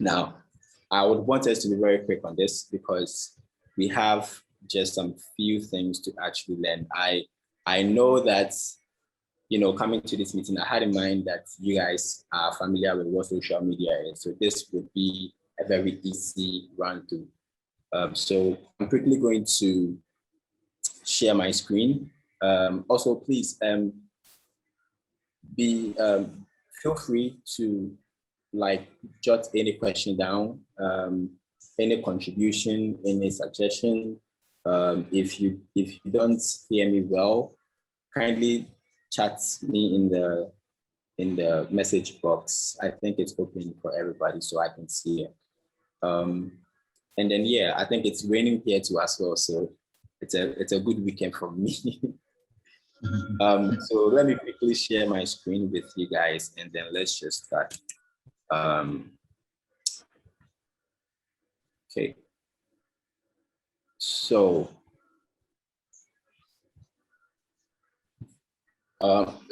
Now, I would want us to be very quick on this because we have just some few things to actually learn. I know that, you know, coming to this meeting, I had in mind that you guys are familiar with what social media is. So this would be a very easy run through. So I'm quickly going to share my screen. Also, please feel free to jot any question down, any contribution, any suggestion. If you don't hear me well, kindly chat me in the message box. I think it's open for everybody so I can see it. And then yeah, I think it's raining here too as well, so it's a good weekend for me. So let me quickly share my screen with you guys, and then let's just start. Okay. So,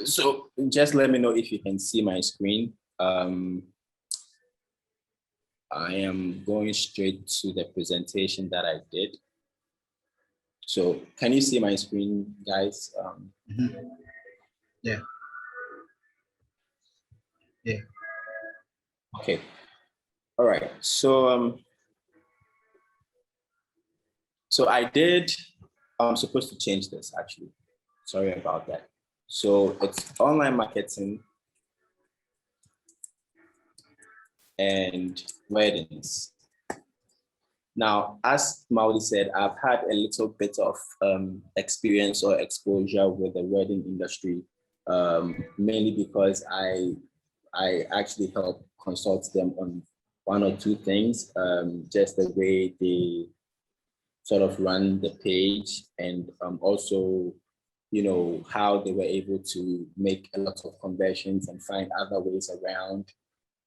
so just let me know if you can see my screen. I am going straight to the presentation that I did. So can you see my screen, guys? Yeah. Yeah. Okay. All right. So so I'm supposed to change this actually. Sorry about that. So it's online marketing and weddings. Now, as Mauli said, I've had a little bit of experience or exposure with the wedding industry, mainly because I actually help consult them on one or two things, just the way they sort of run the page, and also, you know, how they were able to make a lot of conversions and find other ways around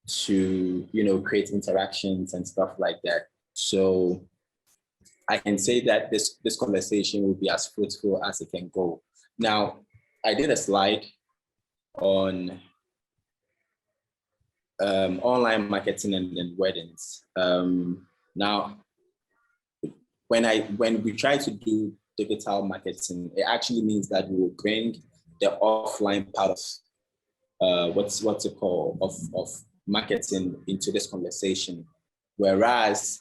to, you know, create interactions and stuff like that. So I can say that this conversation will be as fruitful as it can go. Now, I did a slide on online marketing and weddings. Now, when we try to do digital marketing, it actually means that we will bring the offline part of what's it called of marketing into this conversation, whereas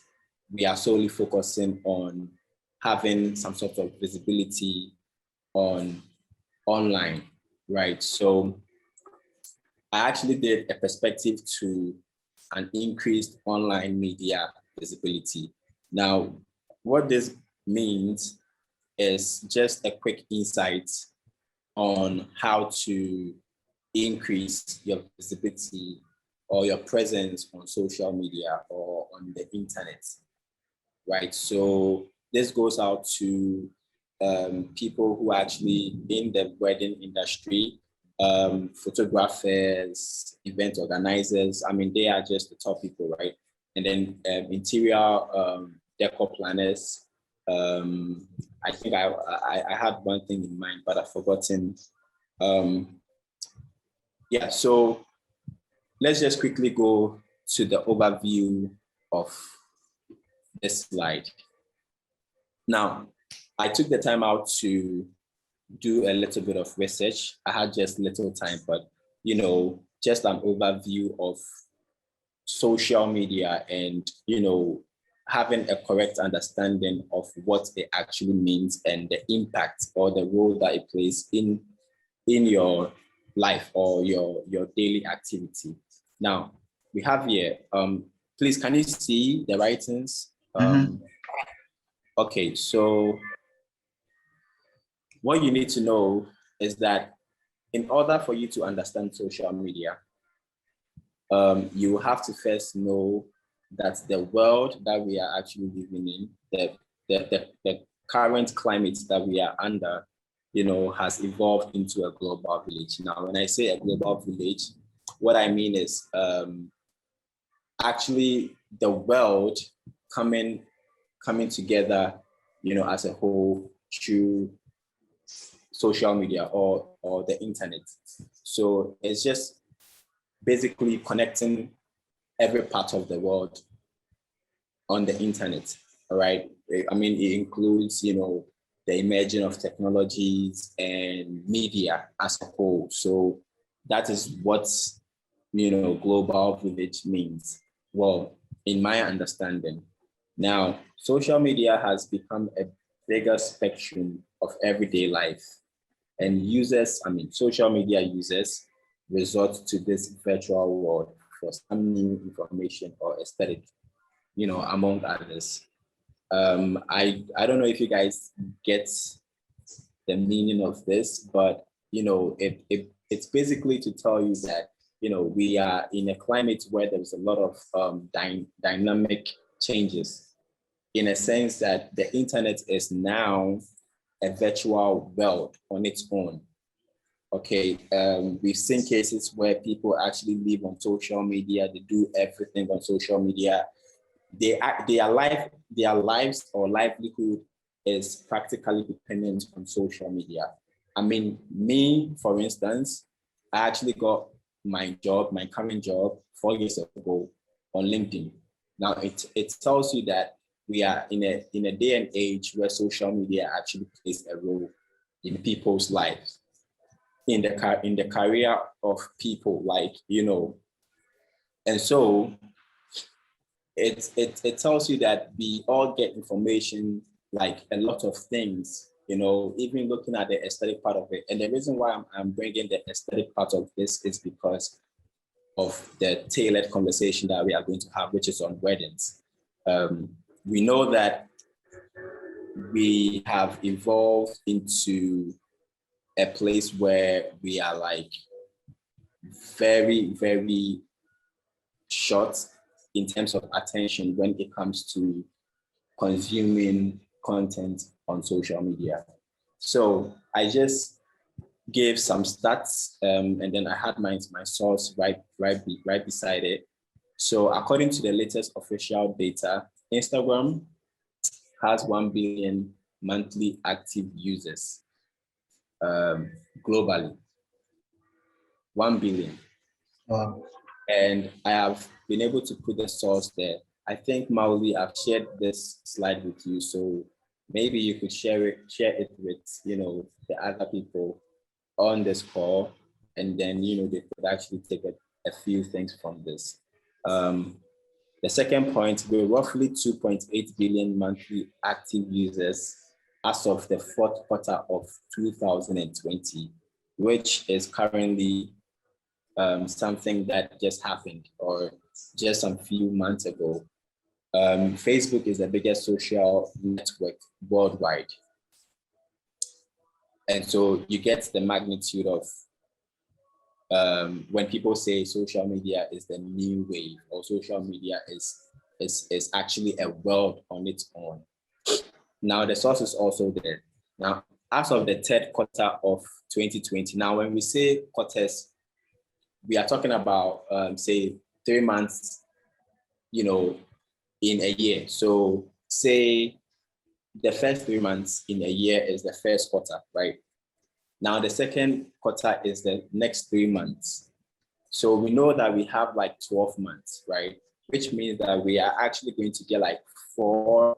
we are solely focusing on having some sort of visibility on online, right? So I actually did a perspective to an increased online media visibility. Now, what this means is just a quick insight on how to increase your visibility or your presence on social media or on the internet, right? So this goes out to people who are actually in the wedding industry, photographers, event organizers. I mean, they are just the top people, right? And then interior decor planners. I think I had one thing in mind, but I've forgotten. Yeah, so let's just quickly go to the overview of this slide. Now, I took the time out to do a little bit of research. I had just little time, but you know, just an overview of social media and, you know, having a correct understanding of what it actually means and the impact or the role that it plays in your life or your daily activity. Now, we have here, please, can you see the writings? Okay, so what you need to know is that in order for you to understand social media, you have to first know that the world that we are actually living in, the current climate that we are under, you know, has evolved into a global village. Now, when I say a global village, what I mean is actually the world coming together, you know, as a whole through social media or the internet. So it's just basically connecting every part of the world on the internet, all right? I mean, it includes, the emerging of technologies and media as a whole. So that is what, global village means. Well, in my understanding. Now, social media has become a bigger spectrum of everyday life. And social media users resort to this virtual world for some new information or aesthetic, among others. I don't know if you guys get the meaning of this, but it's basically to tell you that we are in a climate where there's a lot of dynamic changes, in a sense that the internet is now a virtual world on its own. Okay, we've seen cases where people actually live on social media, they do everything on social media. Their lives or livelihood is practically dependent on social media. I mean, me, for instance, I actually got my current job 4 years ago on LinkedIn. Now it tells you that we are in a day and age where social media actually plays a role in people's lives, in the career of people, and so it tells you that we all get information, like a lot of things, even looking at the aesthetic part of it. And the reason why I'm bringing the aesthetic part of this is because of the tailored conversation that we are going to have, which is on weddings. We know that we have evolved into a place where we are like very, very short in terms of attention when it comes to consuming content on social media. So I just gave some stats, and then I had my source right beside it. So according to the latest official data, Instagram has 1 billion monthly active users globally. 1 billion. Wow. And I have been able to put the source there. I think, Mauli, I've shared this slide with you, so maybe you could share it with the other people on this call, and then they could actually take a few things from this. The second point, we're roughly 2.8 billion monthly active users as of the fourth quarter of 2020, which is currently something that just happened or just some few months ago. Facebook is the biggest social network worldwide. And so you get the magnitude of when people say social media is the new wave, or social media is actually a world on its own. Now the source is also there. Now, as of the third quarter of 2020, now when we say quarters, we are talking about say 3 months, in a year. So say the first 3 months in a year is the first quarter, right? Now the second quarter is the next 3 months. So we know that we have like 12 months, right? Which means that we are actually going to get like 4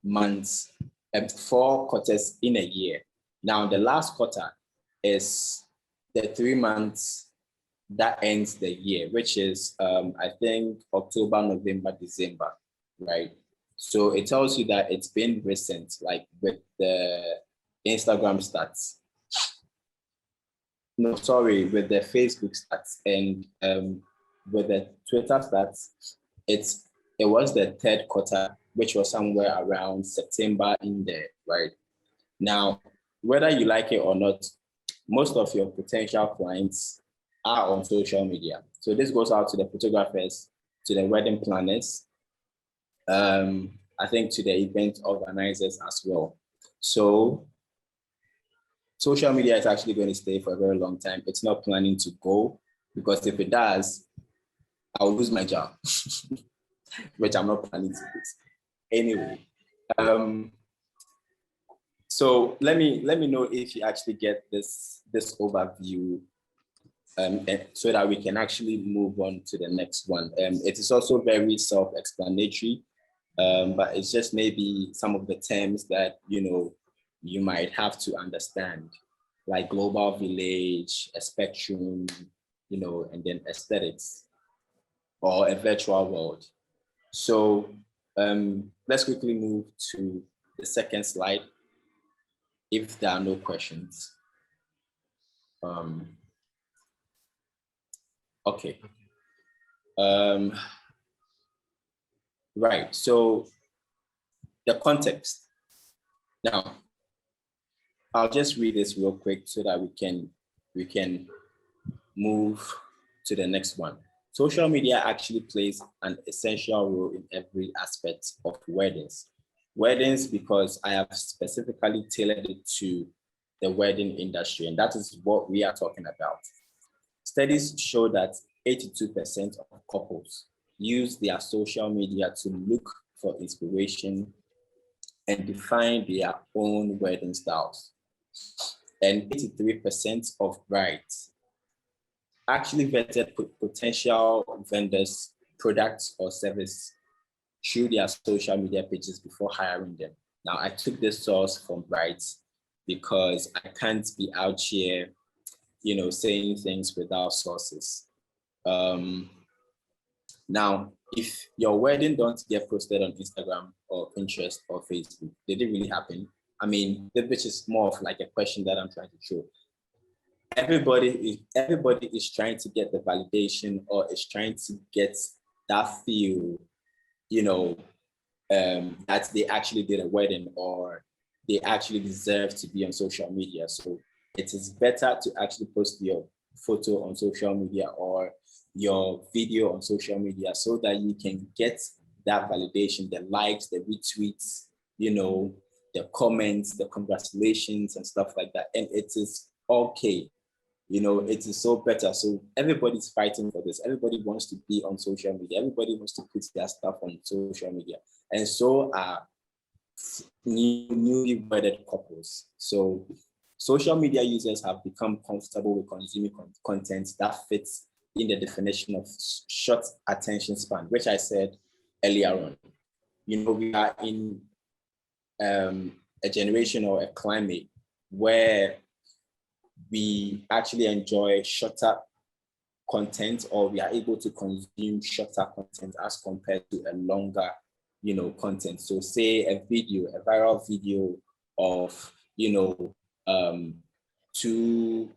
months and 4 quarters in a year. Now the last quarter is the 3 months that ends the year, which is I think October, November, December, right? So it tells you that it's been recent, like with the Instagram stats. No, sorry, with the Facebook stats and with the Twitter stats, it was the third quarter, which was somewhere around September in there, right? Now, whether you like it or not, most of your potential clients are on social media. So this goes out to the photographers, to the wedding planners, I think to the event organizers as well. So social media is actually going to stay for a very long time. It's not planning to go, because if it does, I'll lose my job, which I'm not planning to lose. Anyway, so let me know if you actually get this overview and so that we can actually move on to the next one. It is also very self-explanatory, but it's just maybe some of the terms that, you might have to understand, like global village, a spectrum, and then aesthetics, or a virtual world. So let's quickly move to the second slide, if there are no questions. Okay. Right, so the context. Now, I'll just read this real quick so that we can move to the next one. Social media actually plays an essential role in every aspect of weddings. Weddings, because I have specifically tailored it to the wedding industry, and that is what we are talking about. Studies show that 82% of couples use their social media to look for inspiration and define their own wedding styles. And 83% of brides actually vetted potential vendors, products, or service through their social media pages before hiring them. Now, I took this source from brides because I can't be out here, saying things without sources. Now, if your wedding don't get posted on Instagram or Pinterest or Facebook, did it really happen? I mean, which is more of like a question that I'm trying to throw. Everybody is trying to get the validation, or is trying to get that feel, that they actually did a wedding, or they actually deserve to be on social media. So it is better to actually post your photo on social media or your video on social media so that you can get that validation, the likes, the retweets, the comments, the congratulations and stuff like that. And it is okay. It is so better. So everybody's fighting for this. Everybody wants to be on social media. Everybody wants to put their stuff on social media. And so are newly wedded couples. So social media users have become comfortable with consuming content that fits in the definition of short attention span, which I said earlier on. We are in a generation or a climate where we actually enjoy shorter content, or we are able to consume shorter content as compared to a longer, content. So say a viral video of, two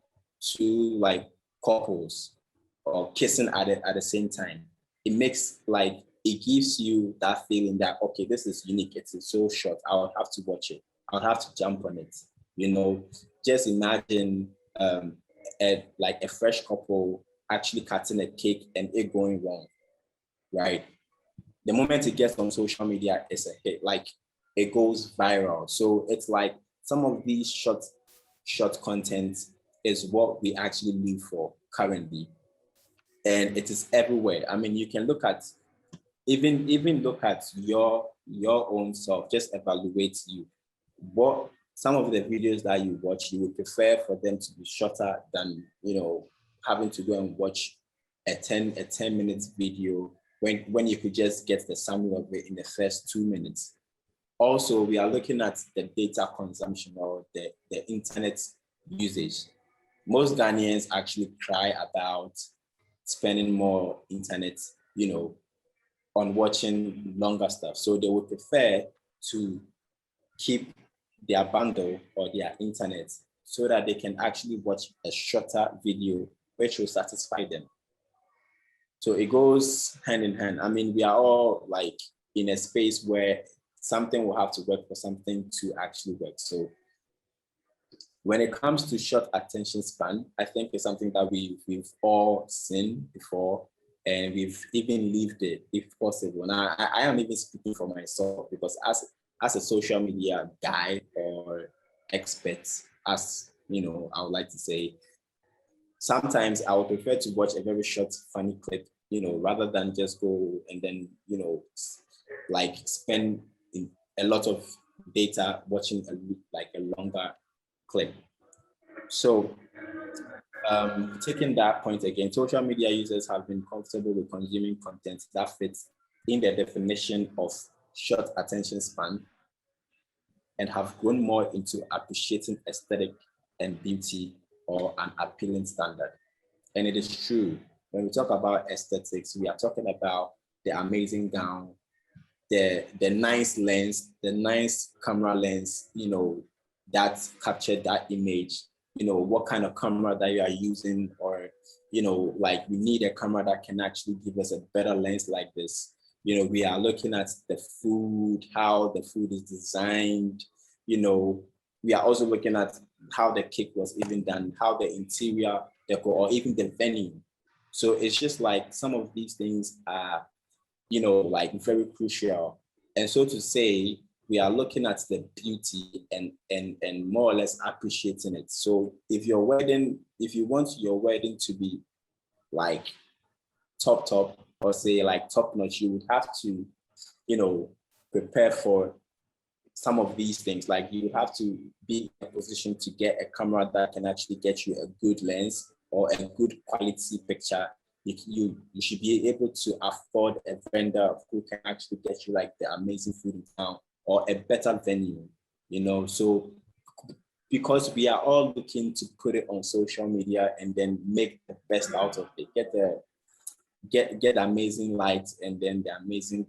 like couples or kissing at the same time. It gives you that feeling that, okay, this is unique. It's so short. I would have to watch it. I would have to jump on it. Just imagine a fresh couple actually cutting a cake and it going wrong, right? The moment it gets on social media, it's a hit. Like, it goes viral. So it's like some of these short content is what we actually live for currently, and it is everywhere. I mean, you can look at even look at your own self. Just evaluate you. What some of the videos that you watch, you would prefer for them to be shorter than, having to go and watch a 10 minutes video when you could just get the summary of it in the first 2 minutes. Also, we are looking at the data consumption, or the internet usage. Most Ghanaians actually cry about spending more internet, on watching longer stuff. So they would prefer to keep their bundle or their internet so that they can actually watch a shorter video, which will satisfy them. So it goes hand in hand. I mean, we are all like in a space where something will have to work for something to actually work. So when it comes to short attention span, I think it's something that we've all seen before, and we've even lived it, if possible. Now, I am even speaking for myself, because as a social media guy or expert, as I would like to say, sometimes I would prefer to watch a very short, funny clip, rather than just go and then, like spend a lot of data watching a longer clip. So Taking that point again, social media users have been comfortable with consuming content that fits in their definition of short attention span and have grown more into appreciating aesthetic and beauty or an appealing standard. And it is true. When we talk about aesthetics, we are talking about the amazing gown, the nice lens, the nice camera lens, that captured that image, what kind of camera that you are using, or, like we need a camera that can actually give us a better lens like this. We are looking at the food, how the food is designed, we are also looking at how the cake was even done, how the interior decor, or even the venue. So it's just like some of these things are, like very crucial. And so to say, we are looking at the beauty and more or less appreciating it. So if you want your wedding to be like top, or say like top notch, you would have to, prepare for some of these things. Like you have to be in a position to get a camera that can actually get you a good lens or a good quality picture. You should be able to afford a vendor who can actually get you like the amazing food in town or a better venue, So because we are all looking to put it on social media and then make the best out of it, get amazing lights and then the amazing,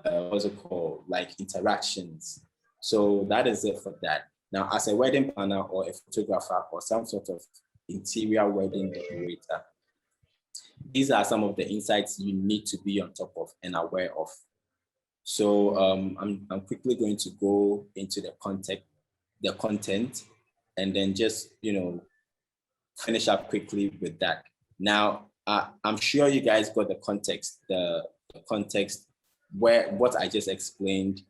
what's it called, like interactions. So that is it for that. Now, as a wedding planner or a photographer or some sort of interior wedding decorator, these are some of the insights you need to be on top of and aware of. So I'm quickly going to go into the content, and then just, finish up quickly with that. Now, I'm sure you guys got the context, what I just explained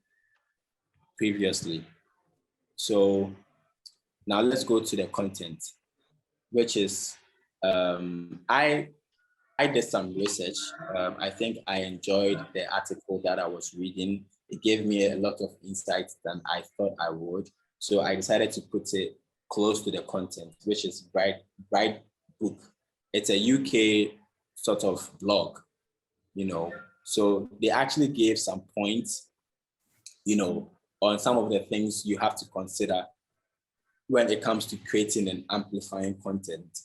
previously. So now let's go to the content, which is, I did some research. I think I enjoyed the article that I was reading. It gave me a lot of insights than I thought I would. So I decided to put it close to the content, which is Bright Book. It's a UK sort of blog, So they actually gave some points, on some of the things you have to consider when it comes to creating and amplifying content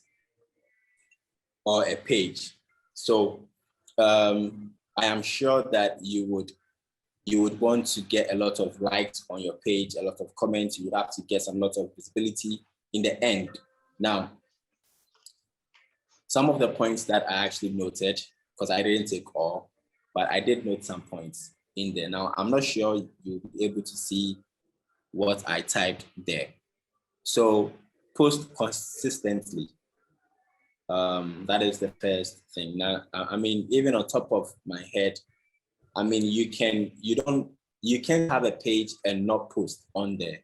or a page. So I am sure that you would want to get a lot of likes on your page, a lot of comments. You would have to get some lot of visibility in the end. Now, some of the points that I actually noted, because I didn't take all, but I did note some points in there. Now, I'm not sure you'll be able to see what I typed there. So post consistently. That is the first thing. Now, I mean, even on top of my head, I mean, you can have a page and not post on there.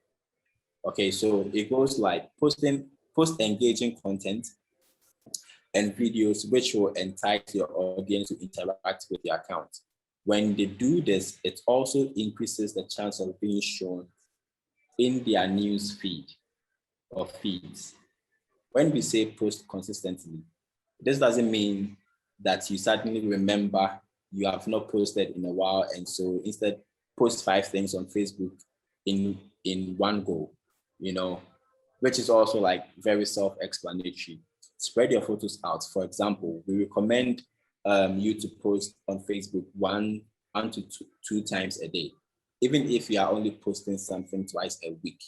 Okay, so it goes like post engaging content and videos which will entice your audience to interact with your account. When they do this, it also increases the chance of being shown in their news feed or feeds. When we say post consistently, this doesn't mean that you suddenly remember you have not posted in a while, and so instead post 5 things on Facebook in one go, which is also like very self-explanatory. Spread your photos out. For example, we recommend you to post on Facebook one to two times a day. Even if you are only posting something twice a week,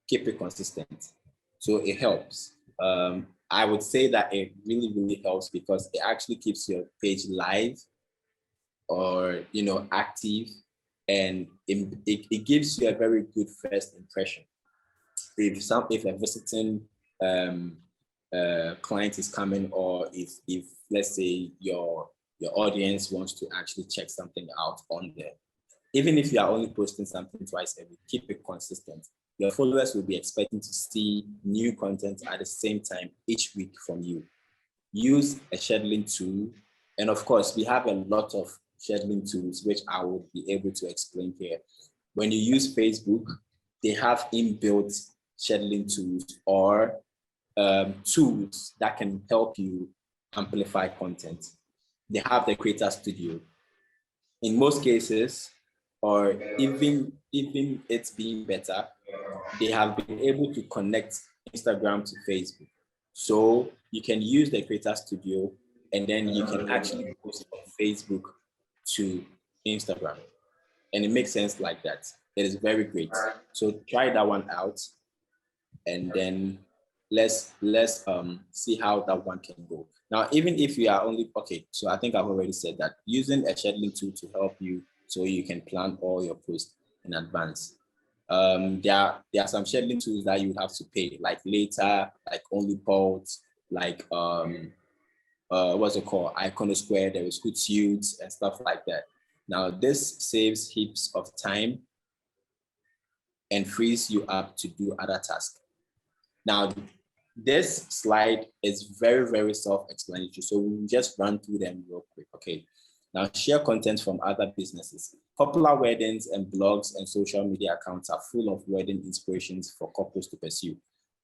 keep it consistent. So it helps. I would say that it really, really helps because it actually keeps your page live or, active, and it gives you a very good first impression. If a visiting client is coming, or if let's say your audience wants to actually check something out on there, even if you are only posting something twice a week, keep it consistent. Your followers will be expecting to see new content at the same time each week from you. Use a scheduling tool. And of course, we have a lot of scheduling tools, which I will be able to explain here. When you use Facebook, they have inbuilt scheduling tools, or tools that can help you amplify content. They have the Creator Studio. In most cases, or even it's being better, they have been able to connect Instagram to Facebook. So you can use the Creator Studio and then you can actually post from Facebook to Instagram. And it makes sense like that. It is very great. So try that one out, and then let's see how that one can go. Now, even if you are only, okay, so I think I've already said that using a scheduling tool to help you so you can plan all your posts in advance. There are some scheduling tools that you have to pay, like Later, like OnlyPort, like what's it called, Iconosquare, there is Hootsuite and stuff like that. Now, this saves heaps of time and frees you up to do other tasks. Now, this slide is very, very self-explanatory, so we'll just run through them real quick, okay? Now, share content from other businesses. Popular weddings and blogs and social media accounts are full of wedding inspirations for couples to pursue.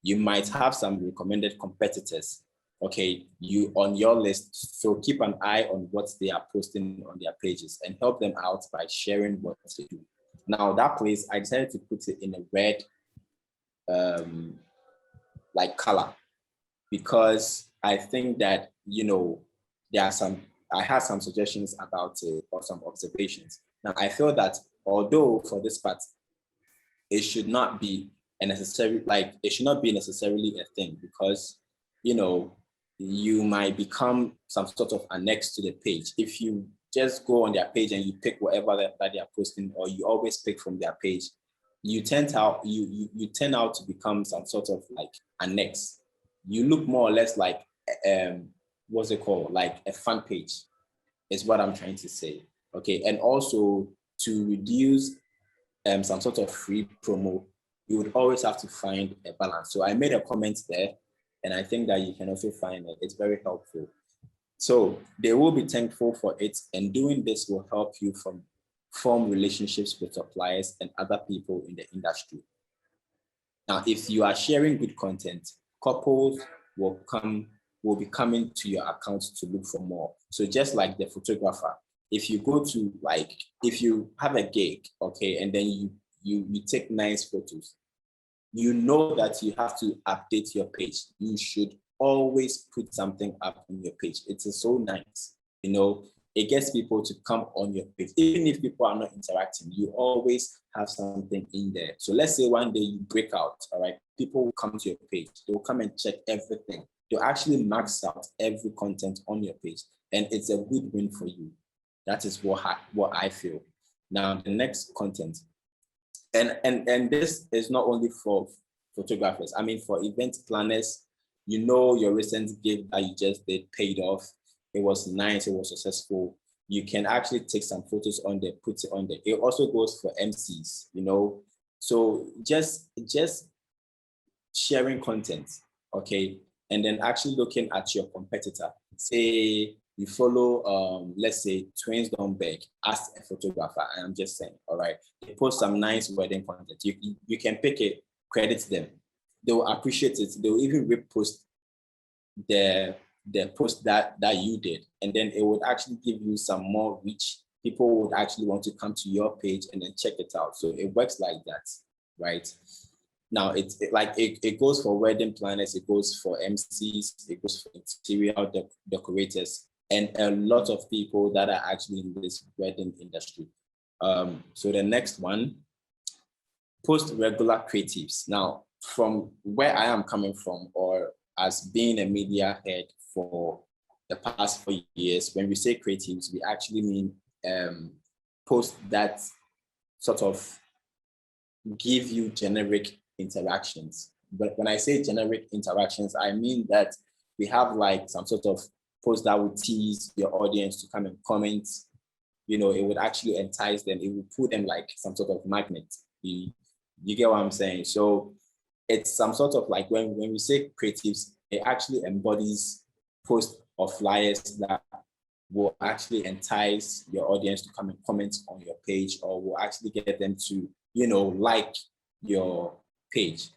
You might have some recommended competitors, okay, you on your list, so keep an eye on what they are posting on their pages and help them out by sharing what they do. Now, that place, I decided to put it in a red, like color, because I think that, you know, I had some suggestions about it or some observations. Now, I feel that although for this part, it should not be necessarily a thing, because, you know, you might become some sort of annex to the page. If you just go on their page and you pick whatever that they are posting, or you always pick from their page, you tend out to become some sort of like annex. You look more or less like what's it called, like a fan page, is what I'm trying to say. Okay, and also to reduce some sort of free promo, you would always have to find a balance. So I made a comment there, and I think that you can also find it. It's very helpful. So they will be thankful for it, and doing this will help you form relationships with suppliers and other people in the industry. Now, if you are sharing good content, couples will be coming to your account to look for more. So just like the photographer, if you go to, like, if you have a gig, okay, and then you take nice photos, you know that you have to update your page. You should always put something up on your page. It is so nice, you know. It gets people to come on your page. Even if people are not interacting, you always have something in there. So let's say one day you break out, all right? People will come to your page. They'll come and check everything. They'll actually max out every content on your page, and it's a good win for you. That is what I feel. Now, the next content, and this is not only for photographers. I mean, for event planners, you know, your recent gig that you just did paid off. It was nice, it was successful. You can actually take some photos on there, put it on there. It also goes for MCs, you know. So just sharing content, okay? And then actually looking at your competitor. Say you follow, let's say Twins Don't Beg as a photographer, and I'm just saying, all right, they post some nice wedding content. You can pick it, credit them. They will appreciate it. They will even repost the post that you did, and then it would actually give you some more reach. People would actually want to come to your page and then check it out. So it works like that, right? Now it goes for wedding planners, it goes for MCs, it goes for interior decorators, and a lot of people that are actually in this wedding industry. So the next one, post regular creatives. Now, from where I am coming from, or as being a media head for the past 4 years, when we say creatives, we actually mean posts that sort of give you generic interactions. But when I say generic interactions, I mean that we have like some sort of post that would tease your audience to come and comment. You know, it would actually entice them. It would put them like some sort of magnet. You get what I'm saying? So it's some sort of like, when we say creatives, it actually embodies posts or flyers that will actually entice your audience to come and comment on your page, or will actually get them to, you know, like your page.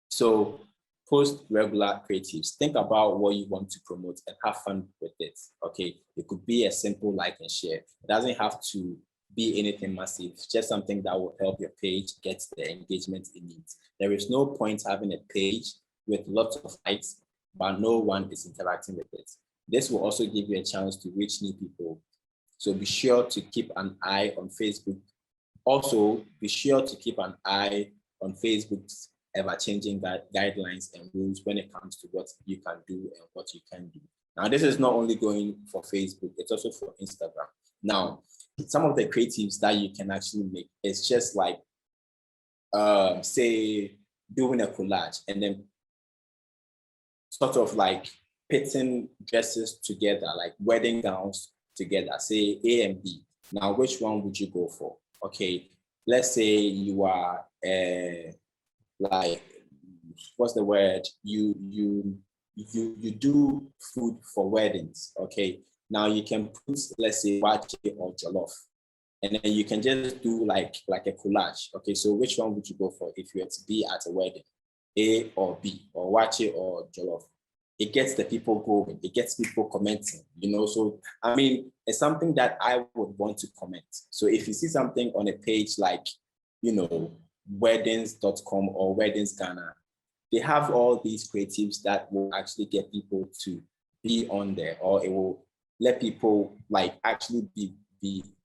So post regular creatives. Think about what you want to promote and have fun with it. Okay, it could be a simple like and share. It doesn't have to be anything massive, just something that will help your page get the engagement it needs. There is no point having a page with lots of likes, but no one is interacting with it. This will also give you a chance to reach new people. So be sure to keep an eye on Facebook. Also, be sure to keep an eye on Facebook's ever-changing guidelines and rules when it comes to what you can do and what you can do. Now, this is not only going for Facebook, it's also for Instagram. Now, some of the creatives that you can actually make is just like, say, doing a collage and then sort of like pitting dresses together, like wedding gowns together, say A and B. Now, which one would you go for? Okay, let's say you are like, what's the word? You do food for weddings. Okay, now you can put, let's say, wache or jollof, and then you can just do like a collage. Okay, so which one would you go for if you were to be at a wedding, A or B, or wache or jollof? It gets the people going, it gets people commenting, you know. So I mean, it's something that I would want to comment. So if you see something on a page like, you know, weddings.com or Weddings Ghana, they have all these creatives that will actually get people to be on there, or it will let people like actually be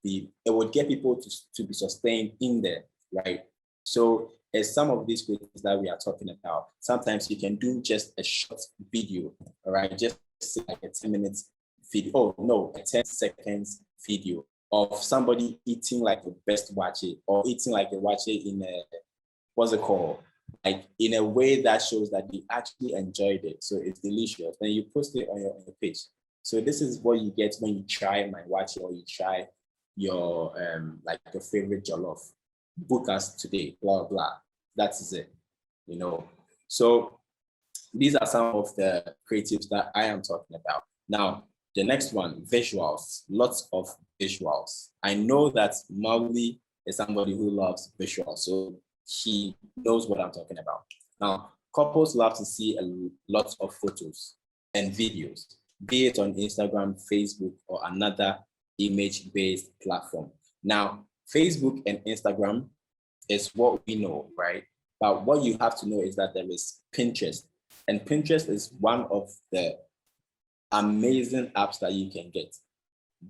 it would get people to be sustained in there, right? So as some of these creatives that we are talking about, sometimes you can do just a short video, all right? Just like a 10-minute video, oh no, a 10 seconds video of somebody eating like the best wache, or eating like a wache in a, what's it called? Like in a way that shows that they actually enjoyed it. So it's delicious. Then you post it on your page. So this is what you get when you try my wache or you try your like your favorite jollof. Book us today, blah, blah. That is it, you know. So these are some of the creatives that I am talking about. Now, the next one, visuals, lots of visuals. I know that Mowgli is somebody who loves visuals, so he knows what I'm talking about. Now, couples love to see a lot of photos and videos, be it on Instagram, Facebook, or another image-based platform. Now, Facebook and Instagram is what we know, right? But what you have to know is that there is Pinterest. And Pinterest is one of the amazing apps that you can get.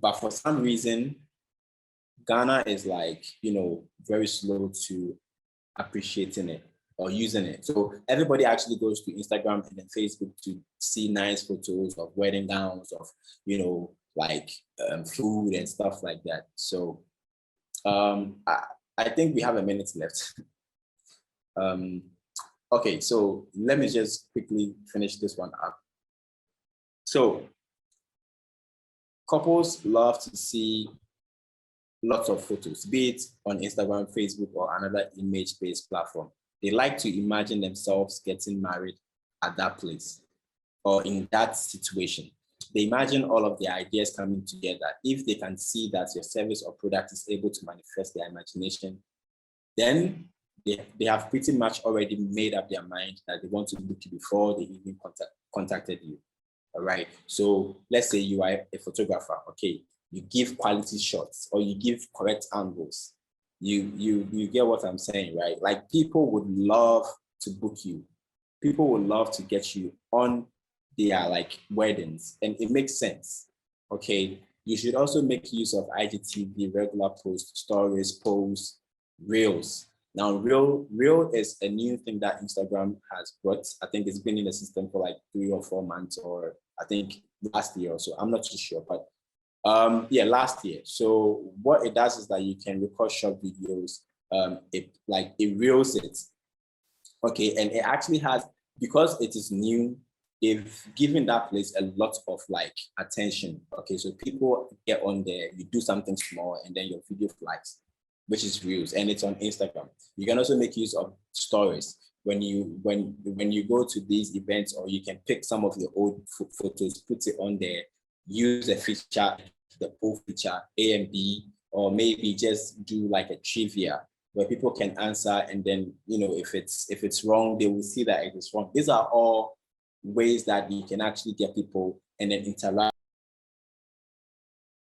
But for some reason, Ghana is like, you know, very slow to appreciating it or using it. So everybody actually goes to Instagram and then Facebook to see nice photos of wedding gowns, of, you know, like food and stuff like that. So I think we have a minute left. Okay, so let me just quickly finish this one up. So couples love to see lots of photos, be it on Instagram, Facebook, or another image-based platform. They like to imagine themselves getting married at that place or in that situation. They imagine all of the ideas coming together. If they can see that your service or product is able to manifest their imagination, then they have pretty much already made up their mind that they want to book you before they even contacted you. All right. So let's say you are a photographer. Okay, you give quality shots or you give correct angles. You get what I'm saying, right? Like people would love to book you. People would love to get you on their like weddings, and it makes sense. Okay. You should also make use of IGTV, regular posts, stories, posts, reels. Now, reel is a new thing that Instagram has brought. I think it's been in the system for like 3 or 4 months, or I think last year or so. I'm not too sure, but yeah, last year. So what it does is that you can record short videos. It reels it. Okay, and it actually has, because it is new, they've given that place a lot of like attention. Okay, so people get on there, you do something small, and then your video flies, which is reels, and it's on Instagram. You can also make use of stories when you go to these events, or you can pick some of your old photos, put it on there, use a feature, the poll feature, A and B, or maybe just do like a trivia. where people can answer, and then, you know, if it's wrong, they will see that it is wrong. These are all ways that you can actually get people and then interact